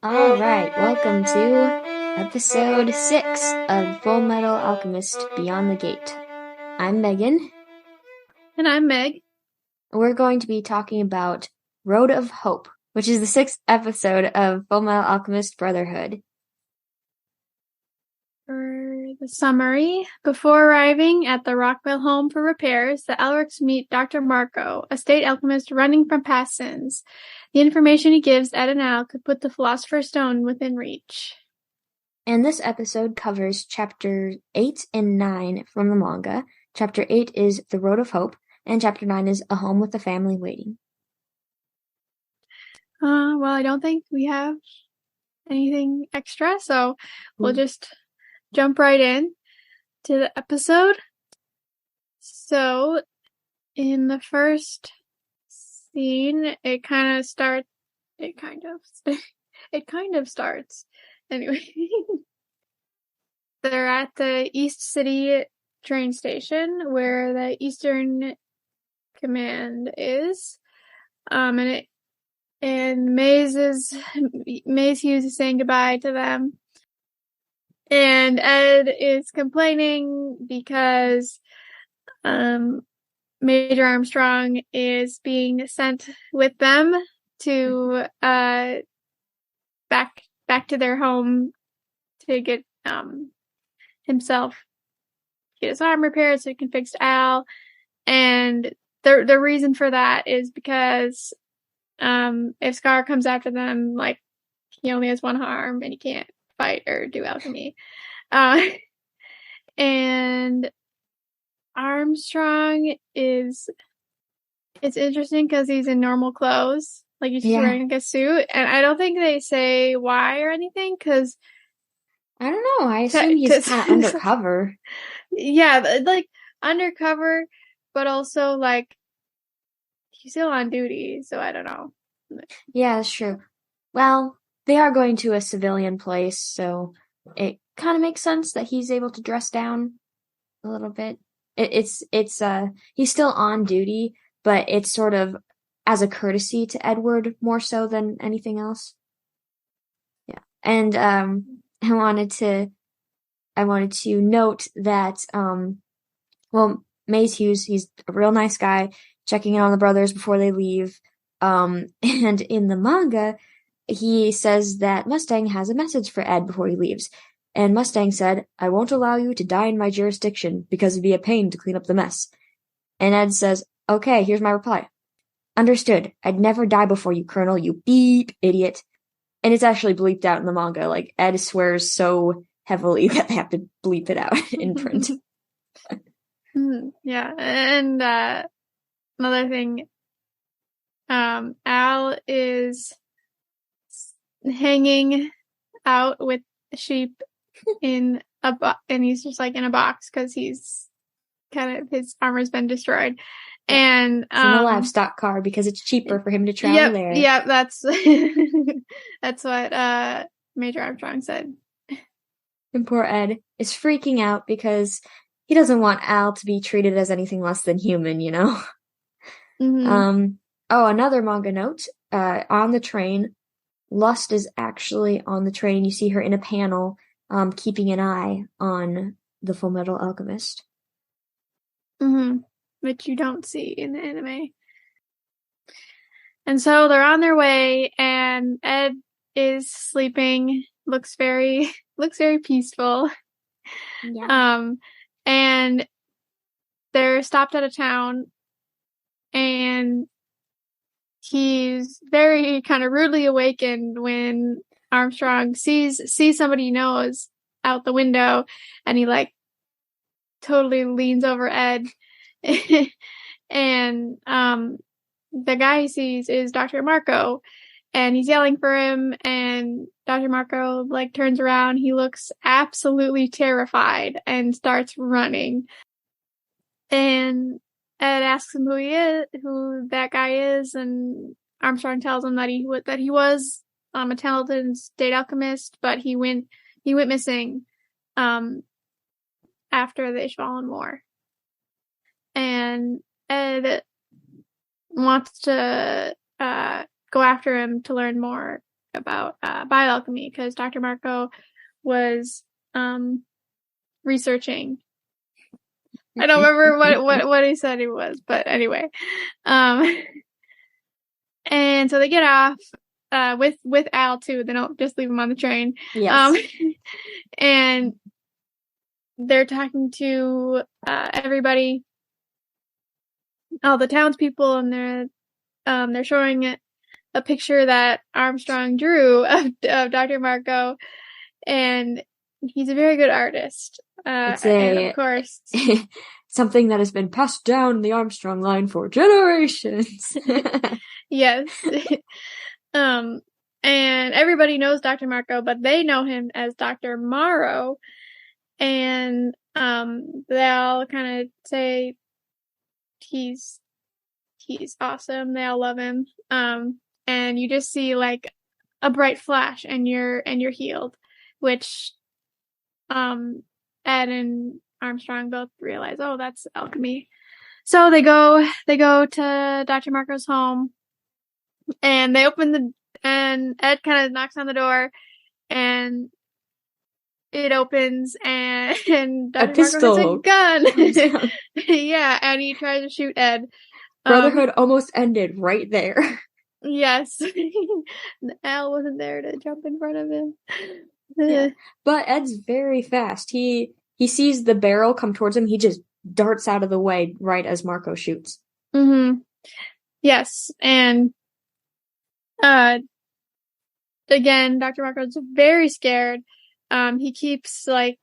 All right, welcome to episode 6 of Full Metal Alchemist Beyond the Gate. I'm Megan. And I'm Meg. We're going to be talking about Road of Hope, which is the 6th episode of Full Metal Alchemist Brotherhood. For the summary, before arriving at the Rockbell home for repairs, the Elrics meet Dr. Marco, a state alchemist running from past sins. The information he gives Ed and Al could put the Philosopher's Stone within reach. And this episode covers chapter 8 and 9 from the manga. Chapter 8 is The Road of Hope, and chapter 9 is A Home with the Family Waiting. Well, I don't think we have anything extra, so we'll just jump right in to the episode. So, in the first scene, it kind of starts. Anyway, they're at the East City train station where the Eastern Command is, and Maze Hughes is saying goodbye to them. And Ed is complaining because Major Armstrong is being sent with them to back to their home to get his arm repaired so he can fix Al. And the reason for that is because if Scar comes after them, like, he only has one arm and he can't fight or do alchemy. And Armstrong it's interesting because he's in normal clothes. Like, he's just wearing a suit. And I don't think they say why or anything, because I don't know. I assume he's kind of undercover. Yeah, like, undercover, but also, like, he's still on duty, so I don't know. Yeah, that's true. Well, they are going to a civilian place, so it kind of makes sense that he's able to dress down a little bit. He's still on duty, but it's sort of as a courtesy to Edward more so than anything else. Yeah. And I wanted to note that Maze Hughes, he's a real nice guy, checking in on the brothers before they leave. And in the manga, he says that Mustang has a message for Ed before he leaves. And Mustang said, "I won't allow you to die in my jurisdiction because it'd be a pain to clean up the mess." And Ed says, "Okay, here's my reply. Understood. I'd never die before you, Colonel, you beep idiot." And it's actually bleeped out in the manga. Like, Ed swears so heavily that they have to bleep it out in print. Yeah, and another thing, Al is hanging out with sheep and he's just like in a box because his armor's been destroyed. And it's in a livestock car because it's cheaper for him to travel there. Yep, that's that's what Major Armstrong said. And poor Ed is freaking out because he doesn't want Al to be treated as anything less than human, you know? Mm-hmm. Another manga note, on the train, Lust is actually on the train. You see her in a panel, keeping an eye on the Full Metal Alchemist. Mm-hmm. Which you don't see in the anime. And so they're on their way, and Ed is sleeping, looks very peaceful. Yeah. And they're stopped at a town, and he's very kind of rudely awakened when Armstrong sees somebody he knows out the window, and he, like, totally leans over Ed. And the guy he sees is Dr. Marco, and he's yelling for him, and Dr. Marco, like, turns around. He looks absolutely terrified and starts running. And Ed asks him who that guy is, and Armstrong tells him that he was a talented state alchemist, but he went missing after the Ishvalan War. And Ed wants to go after him to learn more about bioalchemy, because Dr. Marco was researching. I don't remember what he said he was, but anyway. And so they get off with Al too. They don't just leave him on the train. Yes. And they're talking to everybody, all the townspeople, and they're showing a picture that Armstrong drew of Dr. Marco, and he's a very good artist. And of course, something that has been passed down the Armstrong line for generations. Yes. And everybody knows Dr. Marco, but they know him as Dr. Morrow. And they all kind of say he's awesome. They all love him. And you just see like a bright flash and you're healed, which Ed and Armstrong both realize, oh, that's alchemy. So they go to Dr. Marco's home, and they and Ed kind of knocks on the door, and it opens, and Dr. Marco has a gun. Yeah, and he tries to shoot Ed. Brotherhood almost ended right there. Yes. Al wasn't there to jump in front of him. Yeah. But Ed's very fast. He sees the barrel come towards him. He just darts out of the way right as Marco shoots. Mm-hmm. Yes, and again, Dr. Marco's very scared. He keeps like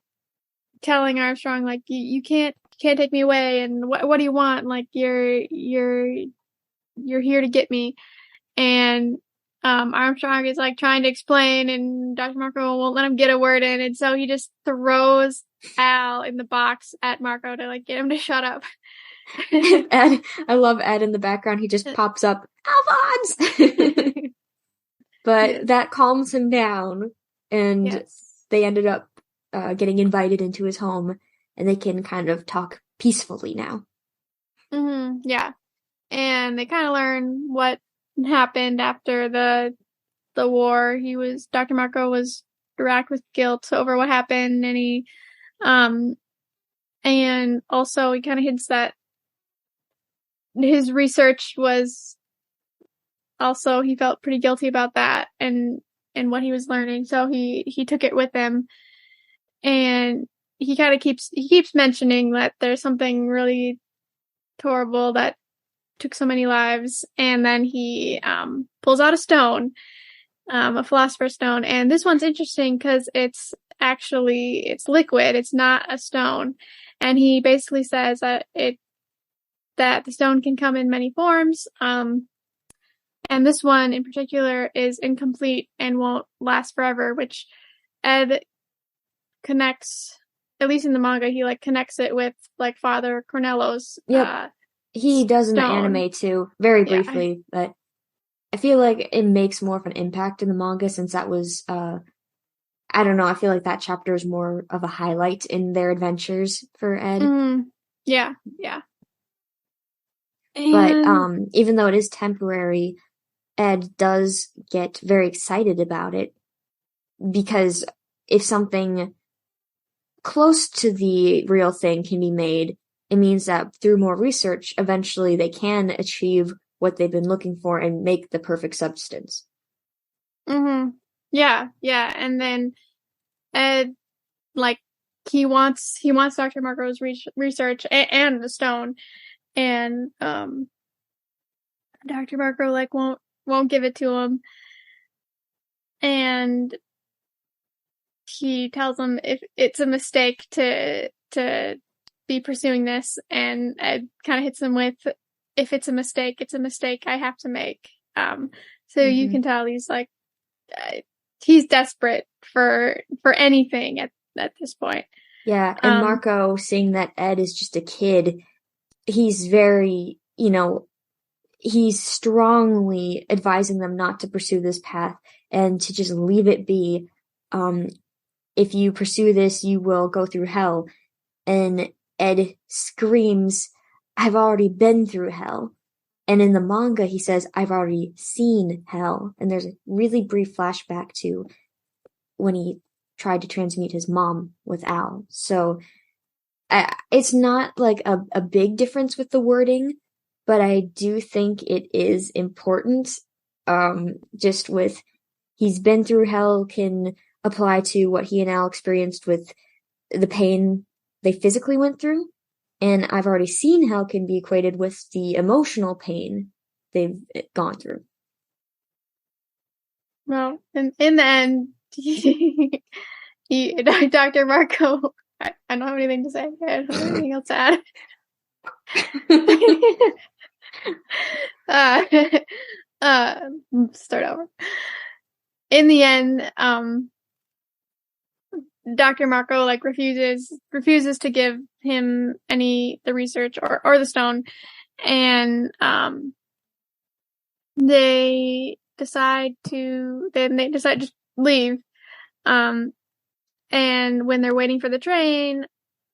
telling Armstrong, like, you can't take me away, and what do you want? Like, you're here to get me. And Armstrong is like trying to explain, and Dr. Marco won't let him get a word in, and so he just throws Al in the box at Marco to like get him to shut up. Ed, I love Ed in the background. He just pops up, Alphonse! But that calms him down, and they ended up getting invited into his home, and they can kind of talk peacefully now. Mm-hmm. Yeah. And they kind of learn what happened after the war. Dr. Marco was racked with guilt over what happened, and he and also he kind of hints that his research was also, he felt pretty guilty about that and what he was learning, so he took it with him, and he kind of keeps mentioning that there's something really horrible that took so many lives, and then he pulls out a stone, a Philosopher's stone, and this one's interesting because it's liquid, it's not a stone, and he basically says that the stone can come in many forms, and this one in particular is incomplete and won't last forever, which Ed connects, at least in the manga, he like connects it with like Father Cornello's he does in the stone. anime too, very briefly, but I feel like it makes more of an impact in the manga since that was, I don't know, I feel like that chapter is more of a highlight in their adventures for Ed. Mm-hmm. Yeah. But even though it is temporary, Ed does get very excited about it, because if something close to the real thing can be made, it means that through more research, eventually they can achieve what they've been looking for and make the perfect substance. Mm-hmm. Yeah. And then Ed, like, he wants Dr. Marco's research and the stone, and Dr. Marco like won't give it to him, and he tells him if it's a mistake to be pursuing this, and Ed kind of hits him with, if it's a mistake I have to make. So you can tell he's like he's desperate for anything at this point. Yeah, and Marco, seeing that Ed is just a kid, he's very, he's strongly advising them not to pursue this path and to just leave it be. If you pursue this, you will go through hell. And Ed screams, I've already been through hell. And in the manga, he says, I've already seen hell. And there's a really brief flashback to when he tried to transmute his mom with Al. So it's not like a big difference with the wording, but I do think it is important. Just with he's been through hell can apply to what he and Al experienced with the pain they physically went through. And I've already seen hell can be equated with the emotional pain they've gone through. Well, in the end, Dr. Marco, I don't have anything to say. I don't have anything else to add. Start over. In the end, Dr. Marco refuses to give him the research or the stone, and they decide to leave. And when they're waiting for the train,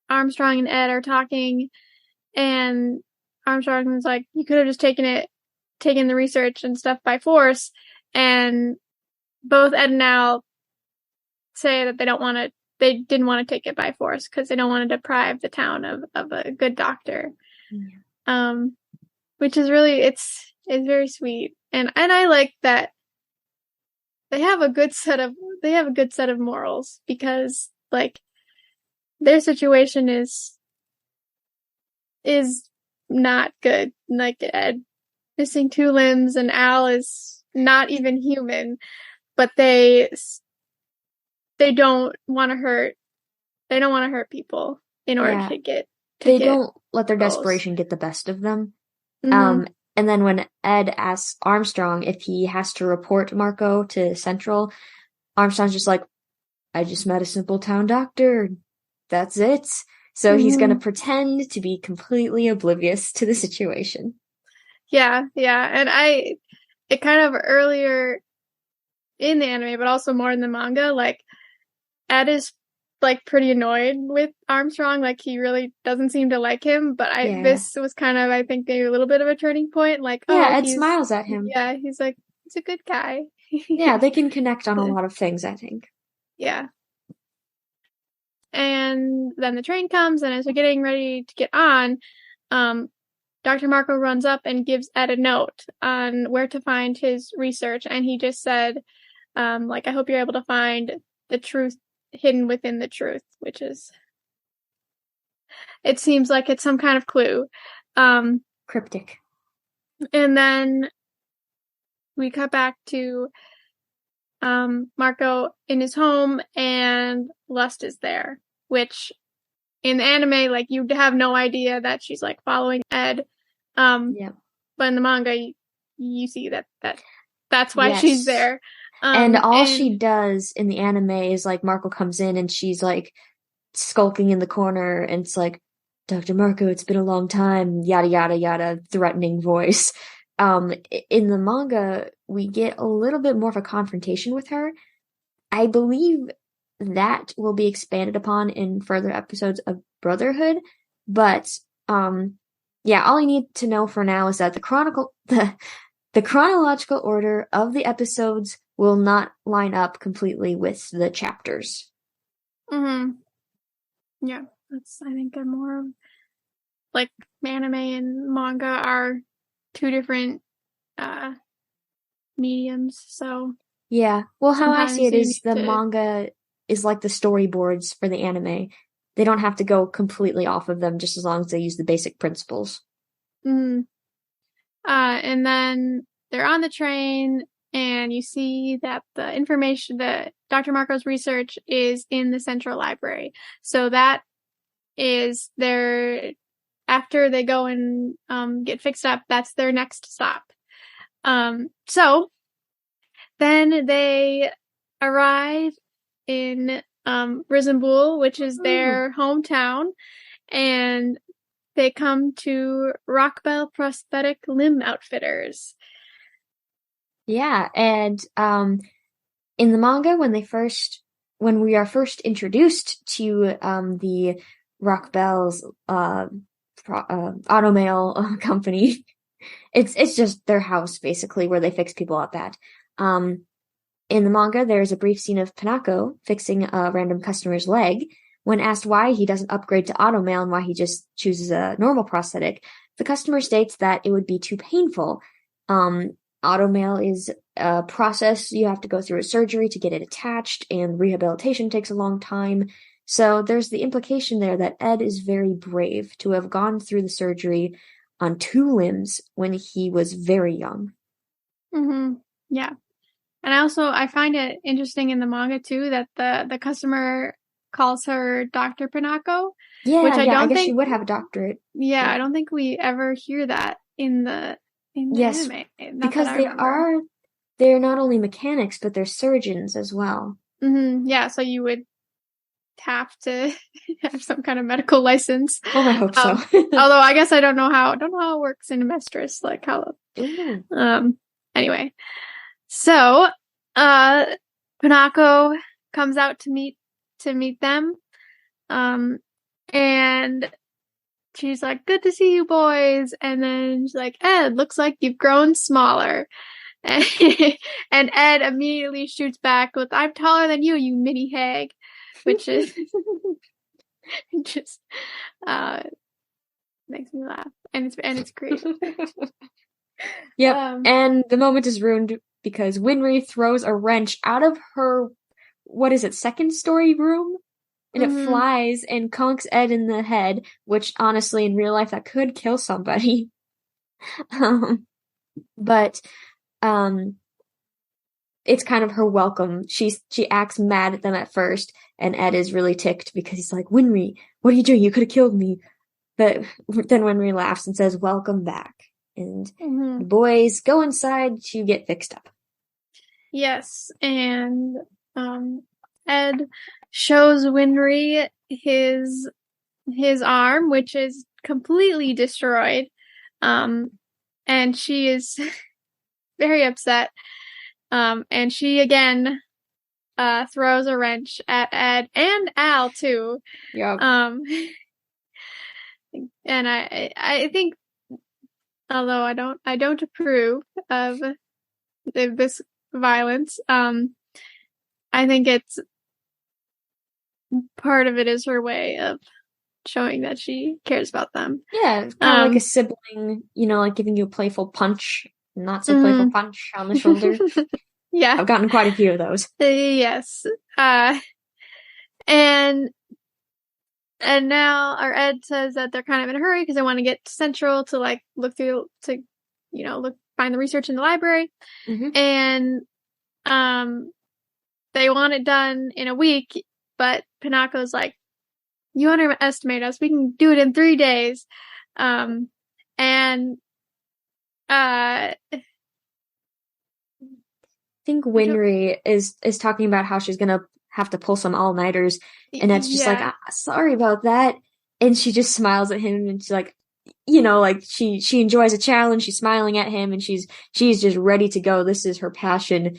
Armstrong and Ed are talking, and Armstrong's like, you could have just taken the research and stuff by force. And both Ed and Al say that they didn't want to take it by force because they don't want to deprive the town of a good doctor. Yeah. Which is really, it's very sweet. And I like that they have a good set of morals, because like their situation is not good. Like Ed missing 2 limbs and Al is not even human, but they don't want to hurt people in order to get don't let their desperation get the best of them. Mm-hmm. And then when Ed asks Armstrong if he has to report Marco to Central, Armstrong's just like, I just met a simple town doctor. That's it. So he's going to pretend to be completely oblivious to the situation. Yeah. And it kind of earlier in the anime, but also more in the manga, like Ed is like pretty annoyed with Armstrong. Like he really doesn't seem to like him, but this was kind of, I think, a little bit of a turning point. Like, Ed smiles at him. Yeah, he's like, he's a good guy. Yeah, they can connect on a lot of things, I think. Yeah. And then the train comes, and as they're getting ready to get on, Dr. Marco runs up and gives Ed a note on where to find his research, and he just said, I hope you're able to find the truth hidden within the truth, which is, it seems like it's some kind of clue. Cryptic. And then we cut back to Marco in his home, and Lust is there, which in the anime, like, you have no idea that she's like following Ed. But in the manga, you see that's why she's there. And she does in the anime is like Marco comes in and she's like skulking in the corner, and it's like, Dr. Marco, it's been a long time, yada yada yada, threatening voice. In the manga, we get a little bit more of a confrontation with her. I believe that will be expanded upon in further episodes of Brotherhood, but all you need to know for now is that the chronological order of the episodes will not line up completely with the chapters. Mm-hmm. Yeah, I think they're more of, like, anime and manga are 2 different mediums, so. Yeah, well, how I see it is the manga is like the storyboards for the anime. They don't have to go completely off of them, just as long as they use the basic principles. Mm-hmm. And then they're on the train, and you see that the information that Dr. Marco's research is in the Central Library. So that is after they go and get fixed up, that's their next stop. So then they arrive in Risenbul, which is their hometown, and they come to Rockbell Prosthetic Limb Outfitters. Yeah, and in the manga, when we are first introduced to the Rockbell's automail company, It's just their house basically where they fix people up at. Um, in the manga, there's a brief scene of Pinako fixing a random customer's leg. When asked why he doesn't upgrade to automail and why he just chooses a normal prosthetic, the customer states that it would be too painful. Um, Automail is a process you have to go through a surgery to get it attached, and rehabilitation takes a long time. So there's the implication there that Ed is very brave to have gone through the surgery on two limbs when he was very young. Mm-hmm. Yeah. And I find it interesting in the manga too that the customer calls her Dr. Pinako, which Yeah, I guess she think, would have a doctorate. I don't think we ever hear that in the Yes, anime. Not because that I remember. they're not only mechanics, but they're surgeons as well. Mm-hmm. Yeah, so you would have to have some kind of medical license. Oh, I hope so. Although I guess I don't know how it works in Amestris, like how Ooh. anyway. So Pinako comes out to meet them. And she's like, "Good to see you boys." And then she's like, "Ed, looks like you've grown smaller." And, and Ed immediately shoots back with, "I'm taller than you, you mini hag," which is just makes me laugh. And it's great. Yep. And the moment is ruined because Winry throws a wrench out of her, what is it, second story room? And it flies and conks Ed in the head, which honestly, in real life, that could kill somebody. But it's kind of her welcome. She acts mad at them at first, and Ed is really ticked because he's like, "Winry, what are you doing? You could have killed me." But then Winry laughs and says, "Welcome back." And the boys go inside to get fixed up. Yes, and Ed shows Winry his arm, which is completely destroyed. And she is very upset. And she again throws a wrench at Ed and Al too. Yep. And I think, although I don't approve of this violence, I think it's part of it is her way of showing that she cares about them. Yeah, it's kind of like a sibling, like giving you a playful punch, not so playful punch on the shoulder. Yeah. I've gotten quite a few of those. Yes. And now our Ed says that they're kind of in a hurry because they want to get to Central to like look through to, find the research in the library. And they want it done in a week, but Pinako's like, "You underestimate us. We can do it in 3 days." And I think Winry is talking about how she's gonna have to pull some all-nighters, and Ed's just like, "Sorry about that." And she just smiles at him, and she's like, like she enjoys a challenge. She's smiling at him, and she's just ready to go. This is her passion,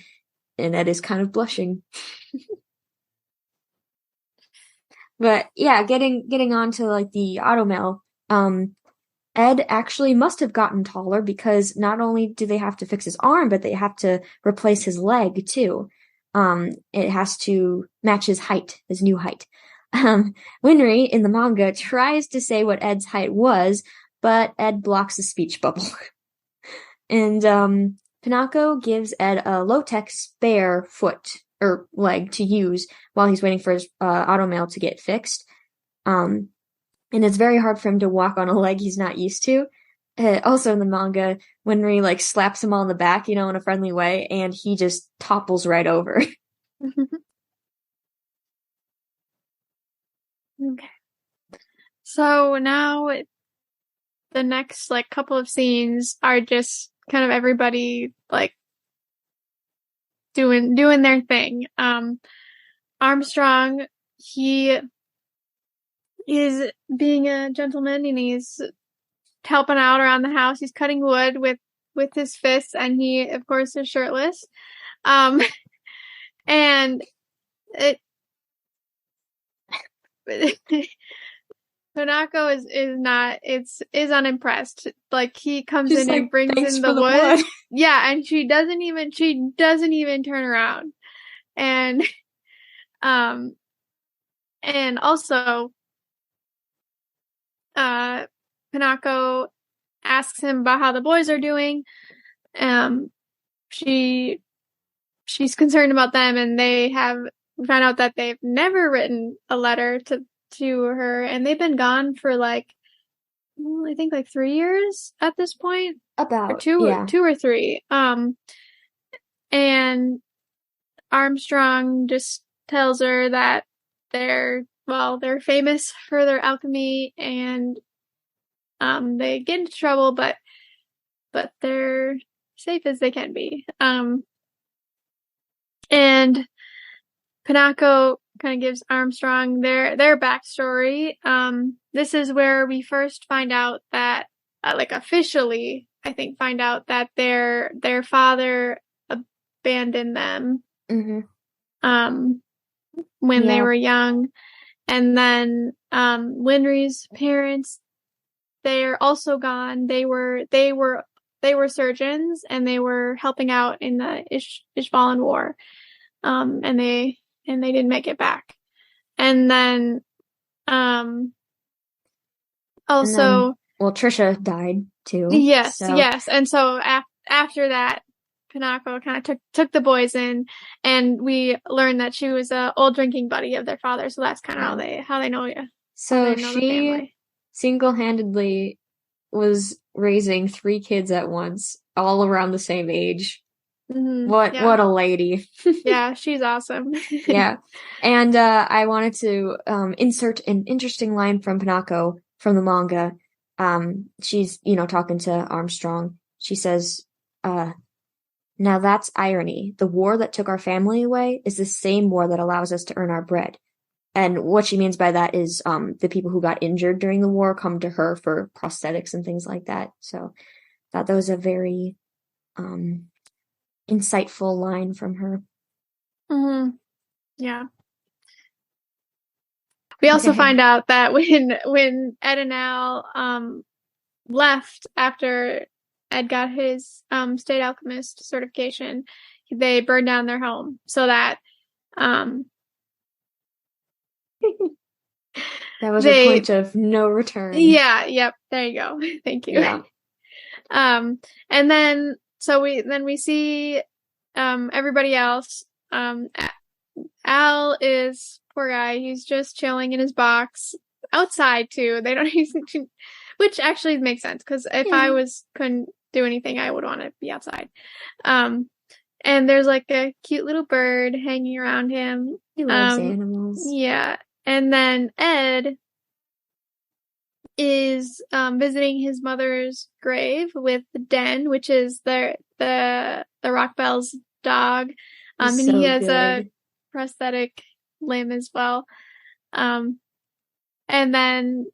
and Ed is kind of blushing. But yeah, getting on to like the automail, Ed actually must have gotten taller because not only do they have to fix his arm, but they have to replace his leg too. It has to match his height, his new height. Winry in the manga tries to say what Ed's height was, but Ed blocks the speech bubble. And Pinako gives Ed a low-tech spare foot or leg to use while he's waiting for his automail to get fixed. And it's very hard for him to walk on a leg he's not used to. Also in the manga, Winry like slaps him on the back, in a friendly way, and he just topples right over. Okay. So now the next like couple of scenes are just kind of everybody like doing their thing. Armstrong, he is being a gentleman and he's helping out around the house. He's cutting wood with his fists, and he of course is shirtless. And it Pinako is unimpressed. Like he comes She's in like, and brings thanks in for the the wood. blood. Yeah, and she doesn't even turn around. And um and also Pinako asks him about how the boys are doing. Um she she's concerned about them, and we found out that they've never written a letter to her, and they've been gone for like, I think like 3 years at this point, or About, two yeah. two or three. And Armstrong just tells her that they're famous for their alchemy, and they get into trouble, but they're safe as they can be. And Pinako kind of gives Armstrong their backstory. This is where we first find out that, like officially, I think, find out that their father abandoned them when they were young, and then Winry's parents, they're also gone. They were surgeons, and they were helping out in the Ishvalan War, and they didn't make it back. And then also, well, Trisha died too. yes. And so after that, Pinako kind of took the boys in, and we learned that she was a old drinking buddy of their father. So that's kind of how they know you. So she single-handedly was raising 3 kids at once, all around the same age. What a lady. Yeah, she's awesome. Yeah. And I wanted to insert an interesting line from Pinako from the manga. She's, talking to Armstrong. She says, now that's irony. The war that took our family away is the same war that allows us to earn our bread. And what she means by that is the people who got injured during the war come to her for prosthetics and things like that. So I thought that was a very insightful line from her. Yeah. We also find out that when Ed and Al left after Ed got his state alchemist certification, they burned down their home so that that was a point of no return. Yeah, yep, there you go. Thank you. Yeah. And then we see everybody else. Al is, poor guy, he's just chilling in his box outside too. They don't even, which actually makes sense, because if I couldn't do anything, I would want to be outside. And there's like a cute little bird hanging around him. He loves animals. Yeah. And then Ed is visiting his mother's grave with Den, which is the Rockbell's dog. And he has a prosthetic limb as well. And then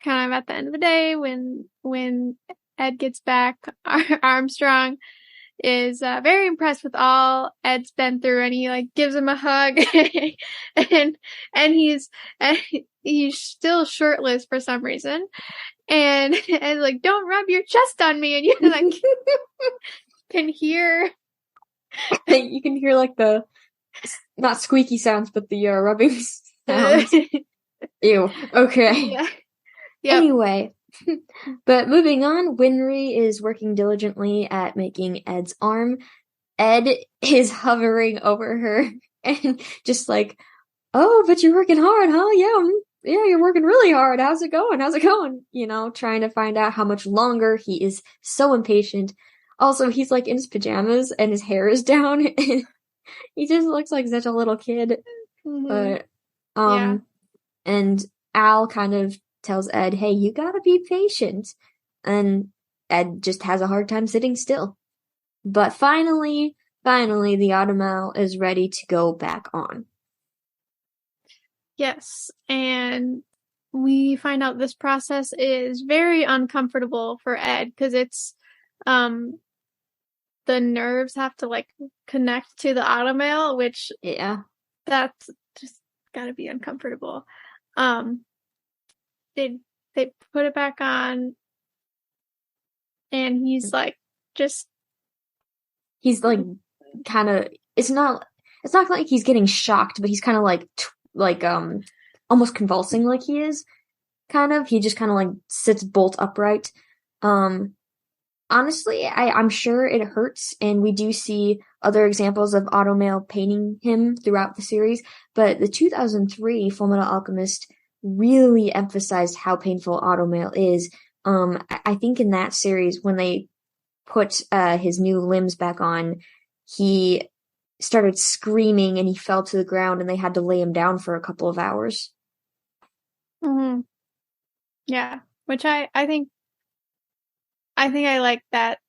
kind of at the end of the day, when Ed gets back, Armstrong is very impressed with all Ed's been through, and he like gives him a hug, and he's still shirtless for some reason, and like, don't rub your chest on me, and you like can hear you can hear like the not squeaky sounds, but the rubbing sounds. Ew. Okay. Yeah. Yep. Anyway, but moving on, Winry is working diligently at making Ed's arm. Ed is hovering over her and just like, oh, but you're working hard, huh? Yeah, you're working really hard. How's it going? Trying to find out how much longer. He is so impatient. Also, he's like in his pajamas and his hair is down, and he just looks like such a little kid. But, and Al kind of tells Ed, hey, you gotta be patient. And Ed just has a hard time sitting still. But finally, the automail is ready to go back on. Yes, and we find out this process is very uncomfortable for Ed, because it's the nerves have to like connect to the automail, which that's just gotta be uncomfortable. they put it back on, and he's like just he's like kind of it's not like he's getting shocked, but he's kind of like almost convulsing like he is kind of. He just kind of like sits bolt upright. Honestly, I'm sure it hurts, and we do see other examples of automail painting him throughout the series, but the 2003 Fullmetal Alchemist really emphasized how painful automail is. I think in that series, when they put his new limbs back on, he started screaming and he fell to the ground, and they had to lay him down for a couple of hours. Mm-hmm. Yeah, which I think I like that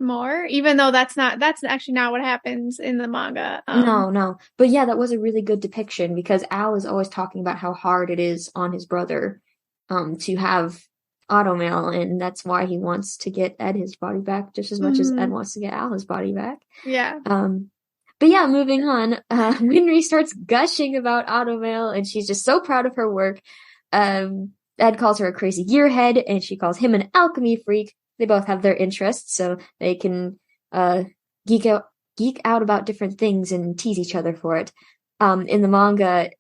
more, even though that's actually not what happens in the manga. No. But yeah, that was a really good depiction, because Al is always talking about how hard it is on his brother to have automail, and that's why he wants to get Ed his body back just as much as Ed wants to get Al his body back. Yeah. But yeah, moving on, Winry starts gushing about automail, and she's just so proud of her work. Ed calls her a crazy gearhead, and she calls him an alchemy freak. They both have their interests, so they can geek out about different things and tease each other for it. In the manga,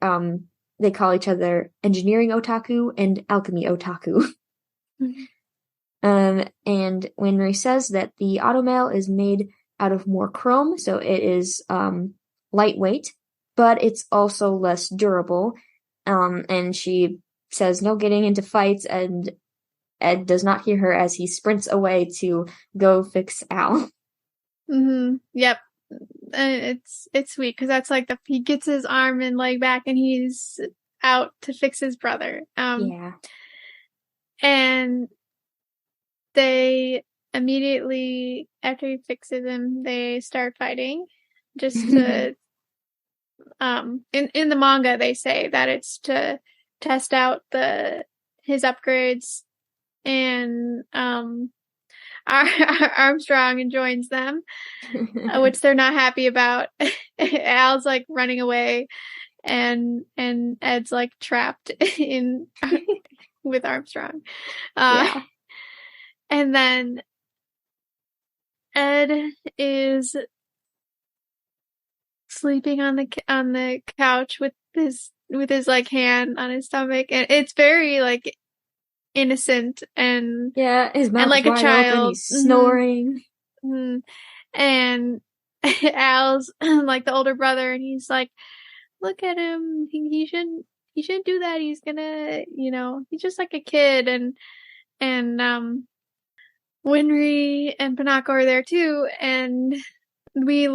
they call each other engineering otaku and alchemy otaku. And Winry says that the automail is made out of more chrome, so it is lightweight, but it's also less durable. And she says no getting into fights, and Ed does not hear her as he sprints away to go fix Al. Mm-hmm. Yep. It's sweet, because that's like he gets his arm and leg back, and he's out to fix his brother. Yeah. And they immediately, after he fixes him, they start fighting. Just to in the manga they say that it's to test out his upgrades, and Armstrong joins them, which they're not happy about. Al's like running away, and Ed's like trapped in with Armstrong. Yeah. And then Ed is sleeping on the couch with his like hand on his stomach, and it's very like innocent and yeah, his mouth like is wide a child. open, he's snoring. Mm-hmm. And Al's like the older brother, and he's like, look at him, he shouldn't do that, he's gonna, he's just like a kid. And Winry and Pinako are there too, and we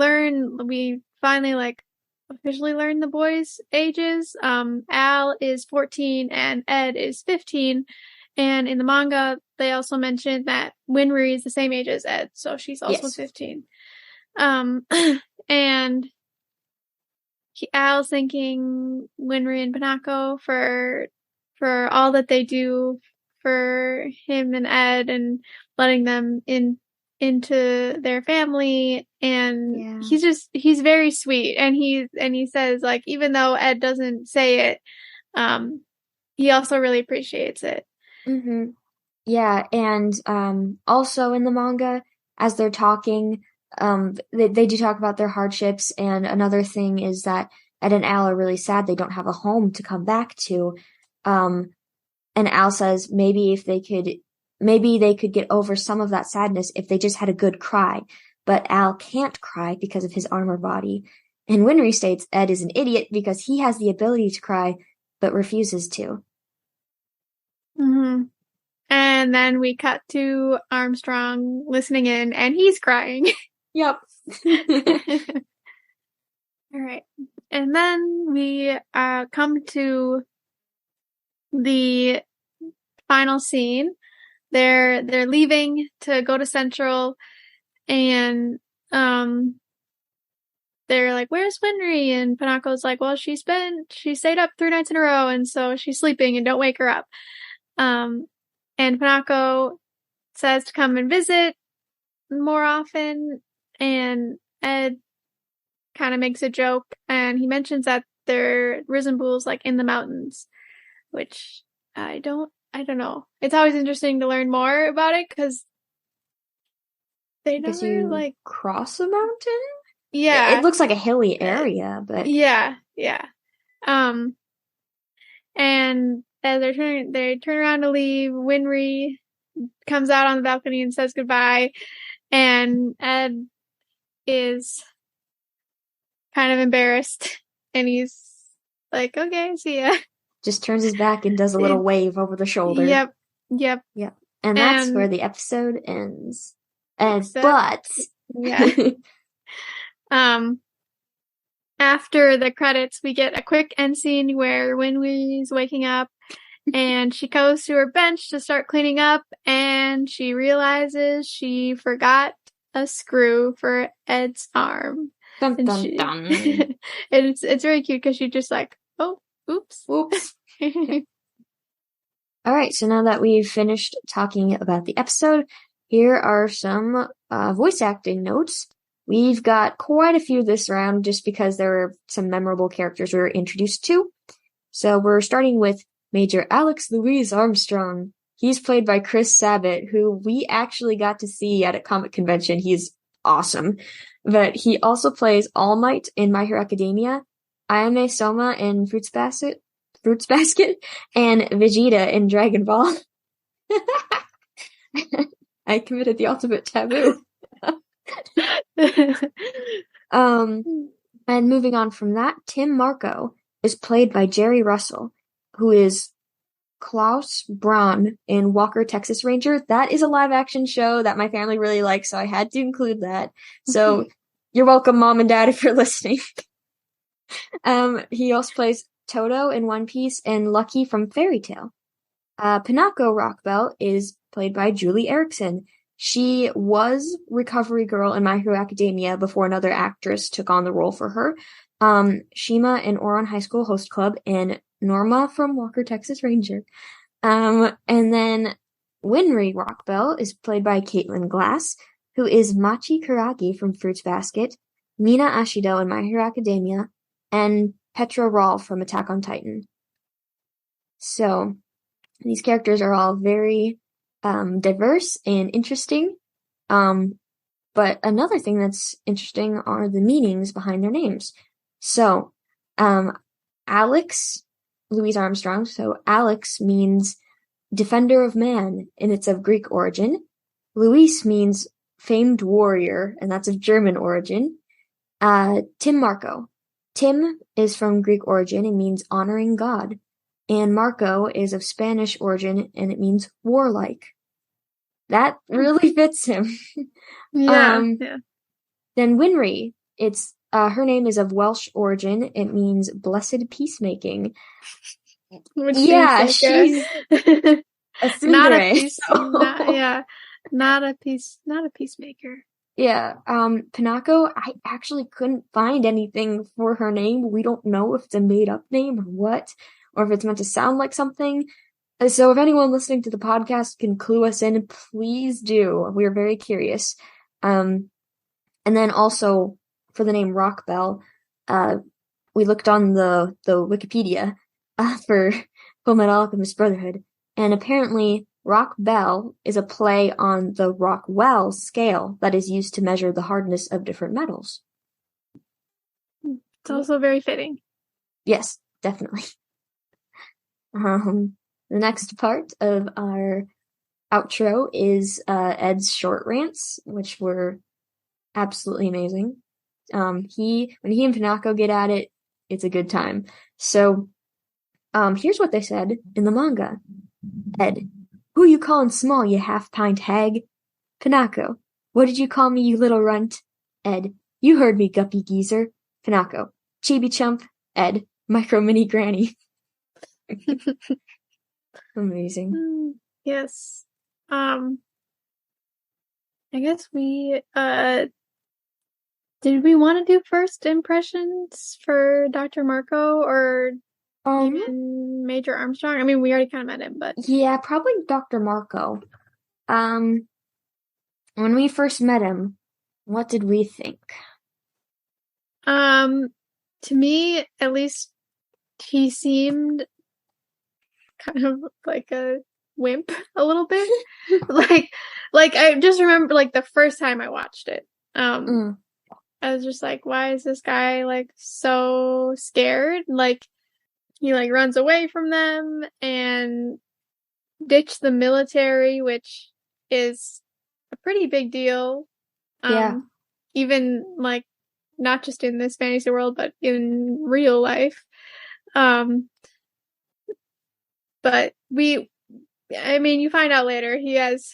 finally like officially learn the boys' ages. Al is 14 and Ed is 15. And in the manga, they also mentioned that Winry is the same age as Ed, so she's also 15. And Al's thanking Winry and Pinako for all that they do for him and Ed, and letting them into their family. And he's very sweet, and he says, like, even though Ed doesn't say it, he also really appreciates it. Mm-hmm. Yeah, and also in the manga, as they're talking, they do talk about their hardships, and another thing is that Ed and Al are really sad they don't have a home to come back to. And Al says maybe they could get over some of that sadness if they just had a good cry. But Al can't cry because of his armor body. And Winry states Ed is an idiot because he has the ability to cry, but refuses to. Mm-hmm. And then we cut to Armstrong listening in, and he's crying. Yep. All right. And then we come to the final scene. They're leaving to go to Central, and they're like, where's Winry? And Pinako's like, well, she stayed up 3 nights in a row, and so she's sleeping, and don't wake her up. And Pinako says to come and visit more often, and Ed kind of makes a joke, and he mentions that their Risen Bull's like in the mountains, which I don't know. It's always interesting to learn more about it because they never like cross a mountain. Yeah, it looks like a hilly area, but yeah. And as they turn around to leave, Winry comes out on the balcony and says goodbye, and Ed is kind of embarrassed, and he's like, "Okay, see ya." Just turns his back and does a little wave over the shoulder. Yep. And that's where the episode ends. Yeah. After the credits, we get a quick end scene where Winry's waking up and she goes to her bench to start cleaning up, and she realizes she forgot a screw for Ed's arm. Dun, dun, dun. It's very cute because she's just like, oh, oops. All right, so now that we've finished talking about the episode, here are some voice acting notes. We've got quite a few this round just because there were some memorable characters we were introduced to. So we're starting with Major Alex Louise Armstrong. He's played by Chris Sabat, who we actually got to see at a comic convention. He's awesome. But he also plays All Might in My Hero Academia, Ayame Soma in Fruits Basket, and Vegeta in Dragon Ball. I committed the ultimate taboo. And moving on from that, Tim Marco is played by Jerry Russell, who is Klaus Braun in Walker, Texas Ranger. That is a live action show that my family really likes, so I had to include that. So you're welcome, Mom and Dad, if you're listening. He also plays Toto in One Piece and Lucky from Fairy Tail. Pinako Rockbell is played by Julie Erickson. She was Recovery Girl in My Hero Academia before another actress took on the role for her. Shima in Ouran High School Host Club, and Norma from Walker, Texas Ranger. And then Winry Rockbell is played by Caitlin Glass, who is Machi Kuragi from Fruits Basket, Mina Ashido in My Hero Academia, and Petra Rahl from Attack on Titan. So these characters are all very diverse and interesting. But another thing that's interesting are the meanings behind their names. So, Alex Louise Armstrong. So Alex means defender of man, and it's of Greek origin. Louise means famed warrior, and that's of German origin. Tim Marco. Tim is from Greek origin and means honoring God. And Marco is of Spanish origin, and it means warlike. That really fits him. Yeah. Then Winry, it's her name is of Welsh origin. It means blessed peacemaking. She's a tsundere. Not a peacemaker. Yeah. Pinako, I actually couldn't find anything for her name. We don't know if it's a made up name or what, or if it's meant to sound like something. So if anyone listening to the podcast can clue us in, please do. We're very curious. And then also for the name Rockbell, we looked on the Wikipedia for Fullmetal Alchemist Brotherhood, and apparently Rockbell is a play on the Rockwell scale that is used to measure the hardness of different metals. It's also very fitting. Yes, definitely. The next part of our outro is Ed's short rants, which were absolutely amazing. When he and Pinako get at it, it's a good time. So, here's what they said in the manga. Ed, who you callin' small, you half-pint hag? Pinako, what did you call me, you little runt? Ed, you heard me, guppy geezer. Pinako, chibi chump. Ed, micro mini granny. Amazing. Yes. I guess we did we want to do first impressions for Dr. Marco or even Major Armstrong? I mean, we already kind of met him, but yeah, probably Dr. Marco. When we first met him, what did we think? To me, at least, he seemed kind of like a wimp a little bit. like I just remember like the first time I watched it. I was just like, why is this guy like so scared? Like he like runs away from them and ditched the military, which is a pretty big deal. Yeah. Even like not just in this fantasy world, but in real life. But you find out later he has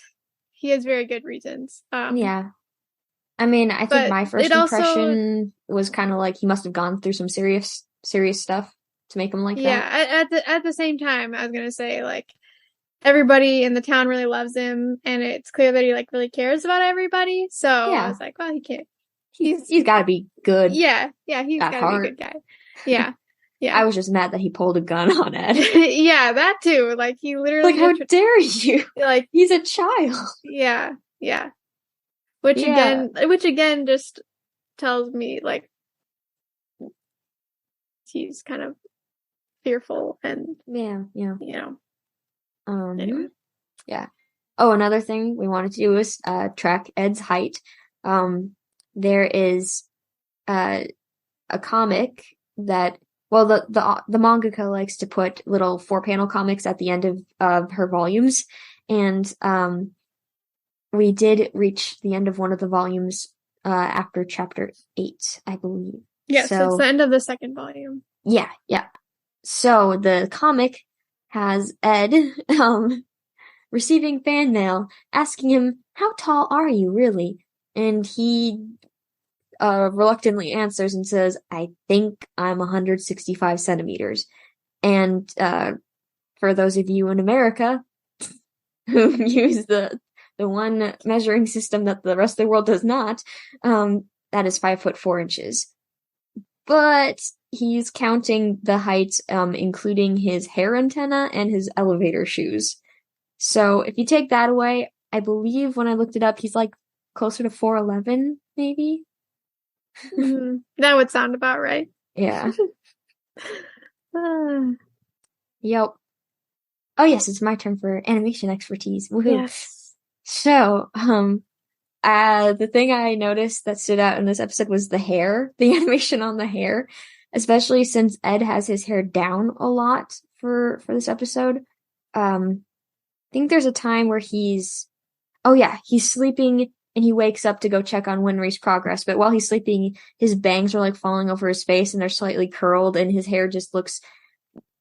very good reasons. Yeah. I mean, I think my first impression was kind of like he must have gone through some serious stuff to make him like that. Yeah, at the same time, I was gonna say like everybody in the town really loves him, and it's clear that he like really cares about everybody. So I was like, well, he can't. He's got to be good. Yeah, he's got to be a good guy. Yeah. Yeah. I was just mad that he pulled a gun on Ed. Yeah, that too. Like he literally like, how dare you? Like he's a child. Yeah. Which again just tells me like he's kind of fearful and anyway. Yeah. Oh, another thing we wanted to do was track Ed's height. There is a comic that the mangaka likes to put little 4-panel comics at the end of her volumes, and we did reach the end of one of the volumes after chapter 8, I believe. Yeah, so it's the end of the second volume. Yeah. So the comic has Ed receiving fan mail asking him, "How tall are you really?" And he reluctantly answers and says, "I think I'm 165 centimeters. And for those of you in America who use the one measuring system that the rest of the world does not, that is 5'4". But he's counting the height, including his hair antenna and his elevator shoes. So if you take that away, I believe when I looked it up, he's like closer to 4'11", maybe. That would sound about right. Yeah. Yep. Oh yes, it's my turn for animation expertise. Woohoo! Yes. So, the thing I noticed that stood out in this episode was the hair, the animation on the hair, especially since Ed has his hair down a lot for this episode. I think there's a time where he's sleeping and he wakes up to go check on Winry's progress, but while he's sleeping, his bangs are like falling over his face and they're slightly curled and his hair just looks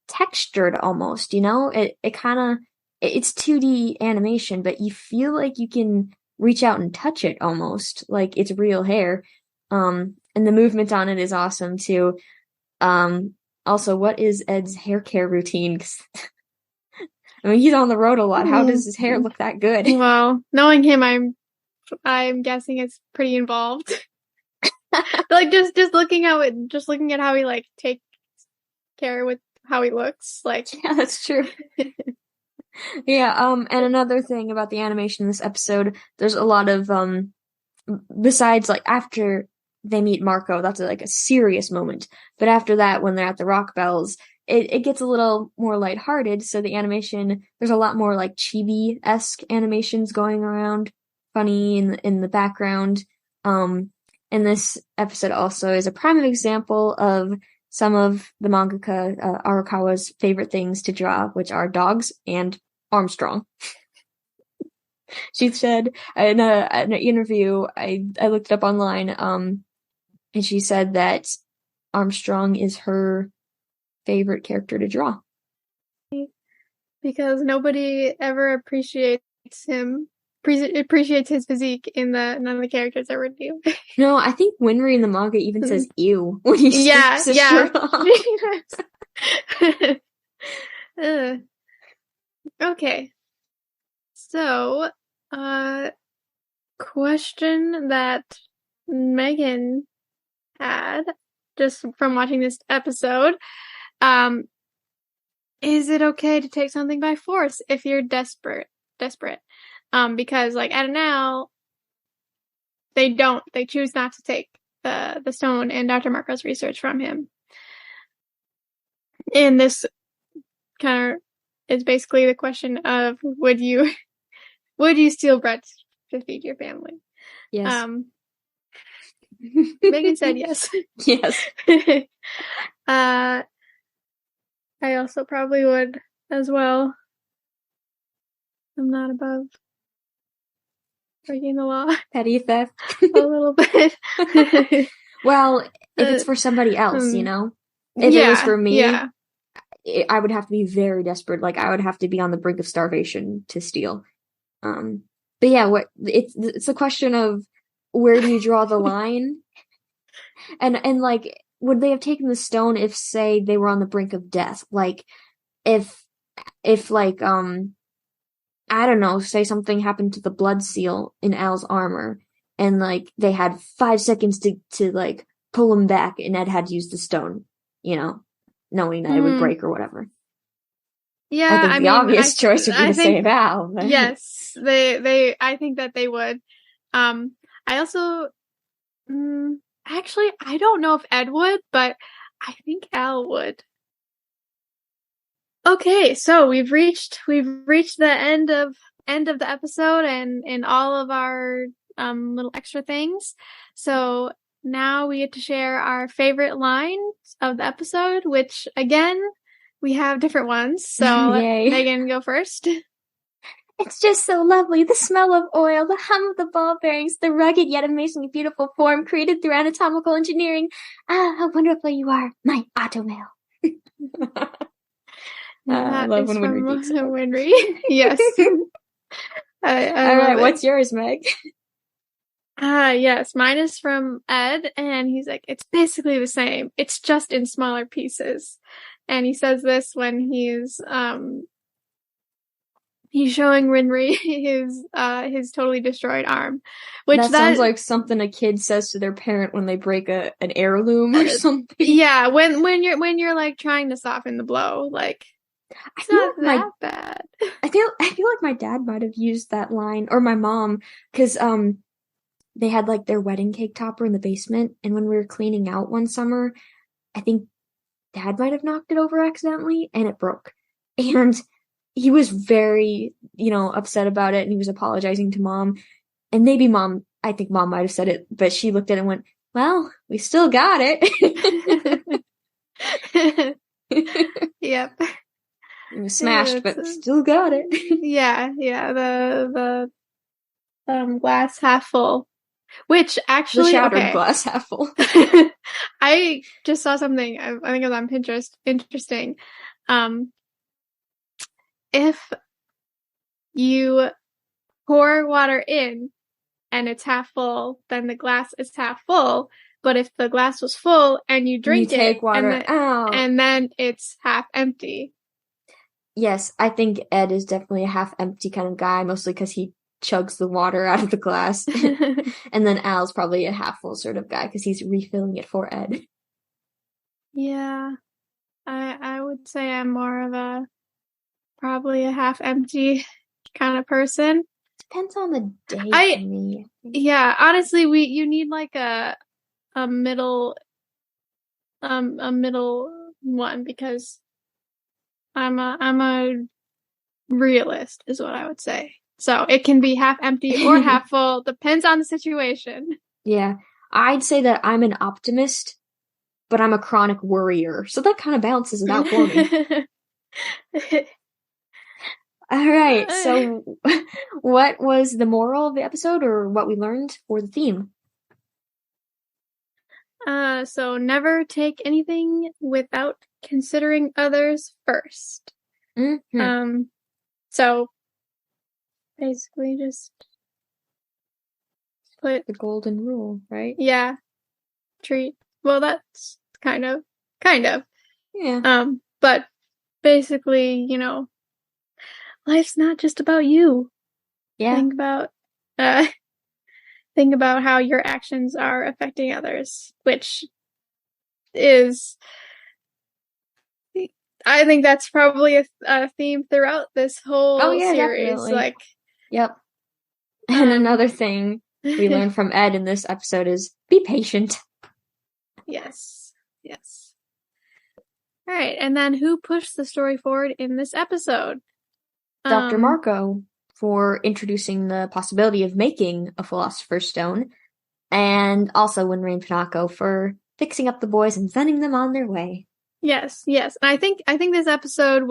textured almost, it's 2D animation, but you feel like you can reach out and touch it almost like it's real hair. And the movement on it is awesome too. Also, what is Ed's hair care routine? I mean, he's on the road a lot. How does his hair look that good? Well, knowing him, I'm guessing it's pretty involved. Like just looking at how he like takes care with how he looks. Like yeah, that's true. Yeah. And another thing about the animation in this episode, there's a lot of besides like after they meet Marco, that's like a serious moment. But after that, when they're at the Rockbells, it gets a little more lighthearted. So the animation, there's a lot more like chibi-esque animations going around, funny in the background. And this episode also is a prime example of some of the mangaka Arakawa's favorite things to draw, which are dogs and Armstrong. She said in an interview, I looked it up online, and she said that Armstrong is her favorite character to draw. Because nobody ever appreciates his physique in none of the characters ever do. No, I think Winry in the manga even says ew when he strips his shirt off. Okay. So, question that Megan had just from watching this episode, is it okay to take something by force if you're desperate? Because like Ed and Al, they choose not to take the stone and Dr. Marco's research from him. And this kind of is basically the question of would you steal bread to feed your family? Yes. Megan said yes. Yes. I also probably would as well. I'm not above breaking the law. Petty theft. A little bit. Well, if it's for somebody else, you know? If it was for me, I would have to be very desperate. Like, I would have to be on the brink of starvation to steal. But yeah, it's a question of where do you draw the line? And like, would they have taken the stone if, say, they were on the brink of death? Like, if like, I don't know, say something happened to the blood seal in Al's armor, and like, they had 5 seconds to like, pull him back, and Ed had to use the stone, you know, knowing that it would break or whatever. Yeah, I think the obvious choice would be to save Al. But... Yes, I think that they would. I also, actually, I don't know if Ed would, but I think Al would. Okay, so we've reached the end of the episode and all of our little extra things. So now we get to share our favorite lines of the episode, which again, we have different ones. So let Megan go first. It's just so lovely. The smell of oil, the hum of the ball bearings, the rugged yet amazingly beautiful form created through anatomical engineering. Ah, how wonderful you are, my automail. I love when Winry geeks out. Winry. Yes. All right, what's yours, Meg? Yes, mine is from Ed, and he's like, it's basically the same. It's just in smaller pieces. And he says this when he's showing Winry his totally destroyed arm. Which that sounds like something a kid says to their parent when they break an heirloom or something. Yeah, when you're like trying to soften the blow, like it's not that bad. I feel like my dad might have used that line, or my mom, because they had like their wedding cake topper in the basement, and when we were cleaning out one summer, I think Dad might have knocked it over accidentally, and it broke. And he was very, upset about it, and he was apologizing to Mom. And maybe I think Mom might have said it, but she looked at it and went, well, we still got it. Yep. It was smashed, but still got it. Yeah, the glass half full. Which actually, the shattered glass half full. I just saw something, I think it was on Pinterest, interesting. If you pour water in and it's half full, then the glass is half full. But if the glass was full and you drink it, take water out, and then it's half empty. Yes, I think Ed is definitely a half empty kind of guy, mostly because he chugs the water out of the glass. And then Al's probably a half full sort of guy because he's refilling it for Ed. Yeah. I would say I'm more of probably a half empty kind of person. Depends on the day for me. Yeah, honestly, you need like a middle one, because I'm a realist is what I would say. So it can be half empty or half full, depends on the situation. Yeah. I'd say that I'm an optimist, but I'm a chronic worrier. So that kind of balances it out for me. All right. So what was the moral of the episode, or what we learned for the theme? So never take anything without considering others first. Mm-hmm. So basically just put the golden rule, right? Yeah. Well, that's kind of. Yeah. But basically, life's not just about you. Yeah. Think about how your actions are affecting others, which is, I think that's probably a theme throughout this whole series. Definitely. Like, yep. And another thing we learned from Ed in this episode is be patient. Yes. All right, and then who pushed the story forward in this episode? Dr. Marco, for introducing the possibility of making a Philosopher's Stone, and also Winry and Pinako for fixing up the boys and sending them on their way. Yes. And I think this episode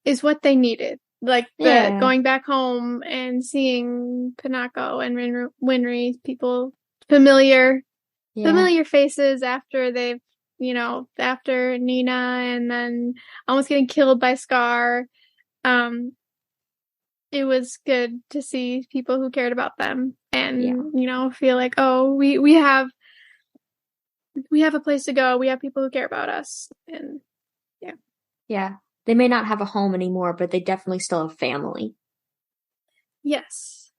is what they needed. Like going back home and seeing Pinako and Winry, people, familiar faces after they've, after Nina and then almost getting killed by Scar. It was good to see people who cared about them and, feel like, oh, we have a place to go. We have people who care about us. And yeah. Yeah. They may not have a home anymore, but they definitely still have family. Yes.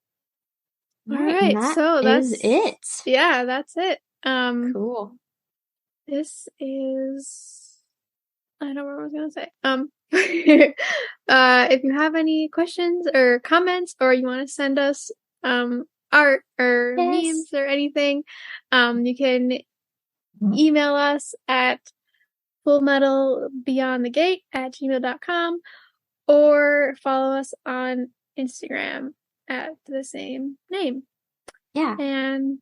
All right. So that's it. Yeah, that's it. Cool. This is, I don't know what I was going to say. If you have any questions or comments, or you want to send us, art or memes or anything, you can email us at fullmetalbeyondthegate@gmail.com or follow us on Instagram at the same name. Yeah. And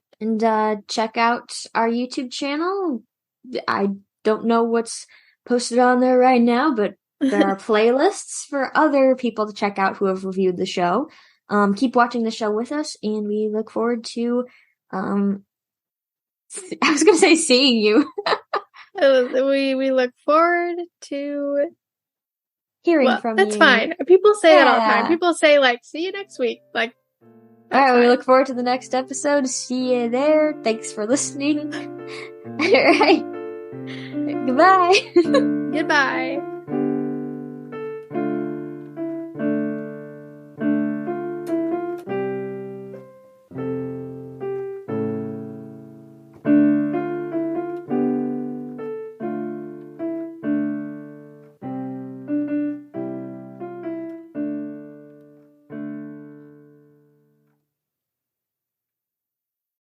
check out our YouTube channel. I don't know what's posted on there right now, but there are playlists for other people to check out who have reviewed the show. Keep watching the show with us, and we look forward to, I was going to say seeing you. We look forward to hearing from you. That's fine. People say that all the time. People say, like, see you next week. Like, all right, we look forward to the next episode. See you there. Thanks for listening. All right. Goodbye. Goodbye.